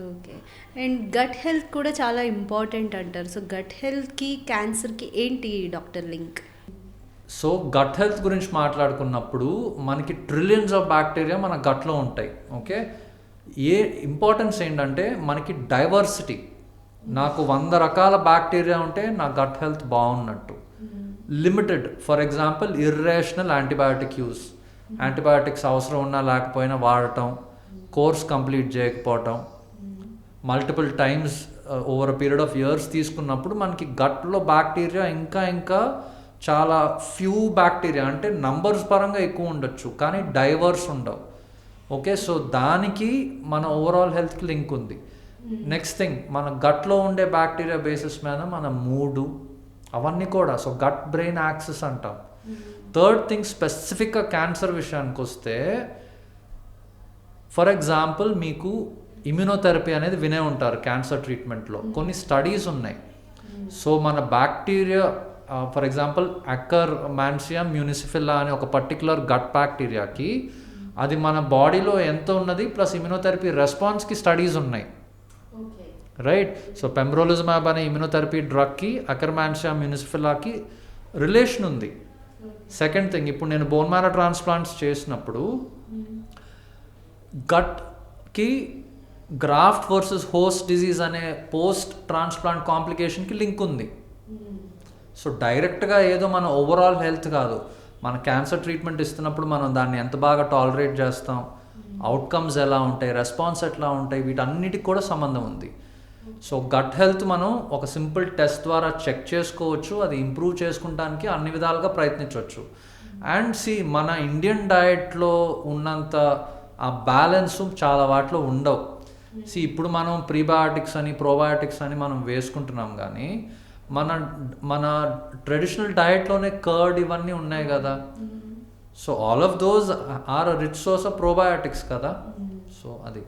Okay. And gut health కూడా చాలా important అంటారు. సో, గట్ హెల్త్‌కి, క్యాన్సర్‌కి ఏంటి doctor link? So gut health గురించి మాట్లాడుకున్నప్పుడు మనకి ట్రిలియన్స్ ఆఫ్ బ్యాక్టీరియా మన గట్లో ఉంటాయి. ఓకే, ఏ ఇంపార్టెన్స్ ఏంటంటే మనకి డైవర్సిటీ. నాకు 100 రకాల బ్యాక్టీరియా ఉంటే నా గట్ హెల్త్ బాగున్నట్టు. Limited, for example irrational antibiotic use, antibiotics అవసరం ఉన్నా లేకపోయినా వాడటం, కోర్స్ కంప్లీట్ చేయకపోవటం, multiple times over a period of years తీసుకున్నప్పుడు మనకి గట్లో బ్యాక్టీరియా ఇంకా చాలా ఫ్యూ బ్యాక్టీరియా, అంటే నంబర్స్ పరంగా ఎక్కువ ఉండొచ్చు కానీ డైవర్స్ ఉండవు. ఓకే, సో దానికి మన ఓవరాల్ హెల్త్కి లింక్ ఉంది. నెక్స్ట్ థింగ్, మన గట్లో ఉండే బ్యాక్టీరియా బేసిస్ మీద మన మూడు అవన్నీ కూడా, సో గట్ బ్రెయిన్ యాక్సెస్ అంటాం. థర్డ్ థింగ్, స్పెసిఫిక్గా క్యాన్సర్ విషయానికి వస్తే, ఫర్ ఎగ్జాంపుల్ మీకు ఇమ్యూనోథెరపీ అనేది వినే ఉంటారు క్యాన్సర్ ట్రీట్మెంట్లో. కొన్ని స్టడీస్ ఉన్నాయి. సో మన బ్యాక్టీరియా, ఫర్ ఎగ్జాంపుల్ అకర్మాన్సియా మ్యూనిసిఫిల్లా అనే ఒక పర్టికులర్ గట్ బ్యాక్టీరియాకి అది మన బాడీలో ఎంత ఉన్నది ప్లస్ ఇమ్యూనోథెరపీ రెస్పాన్స్కి స్టడీస్ ఉన్నాయి. రైట్, సో పెమ్బ్రోలిజుమాబ్ అనే ఇమ్యూనోథెరపీ డ్రగ్కి అకర్మాన్సియా మ్యూనిసిఫిల్లాకి రిలేషన్ ఉంది. సెకండ్ థింగ్, ఇప్పుడు నేను బోన్ మ్యారో ట్రాన్స్ప్లాంట్స్ చేసినప్పుడు గట్కి గ్రాఫ్ట్ వర్సెస్ హోస్ట్ డిజీజ్ అనే పోస్ట్ ట్రాన్స్ప్లాంట్ కాంప్లికేషన్కి లింక్ ఉంది. సో డైరెక్ట్గా ఏదో మన ఓవరాల్ హెల్త్ కాదు, మన క్యాన్సర్ ట్రీట్మెంట్ ఇస్తున్నప్పుడు మనం దాన్ని ఎంత బాగా టాలరేట్ చేస్తాం, అవుట్కమ్స్ ఎలా ఉంటాయి, రెస్పాన్స్ ఎట్లా ఉంటాయి, వీటన్నిటికి కూడా సంబంధం ఉంది. సో గట్ హెల్త్ మనం ఒక సింపుల్ టెస్ట్ ద్వారా చెక్ చేసుకోవచ్చు, అది ఇంప్రూవ్ చేసుకుంటానికి అన్ని విధాలుగా ప్రయత్నించవచ్చు. అండ్ మన ఇండియన్ డయట్లో ఉన్నంత ఆ బ్యాలెన్స్ చాలా వాటిలో ఉండవు. ఇప్పుడు మనం ప్రీబయాటిక్స్ అని ప్రోబయాటిక్స్ అని మనం వేసుకుంటున్నాం కానీ మన మన ట్రెడిషనల్ డయట్లోనే కర్డ్ ఇవన్నీ ఉన్నాయి కదా. So all of those are rich source of probiotics కదా. సో అది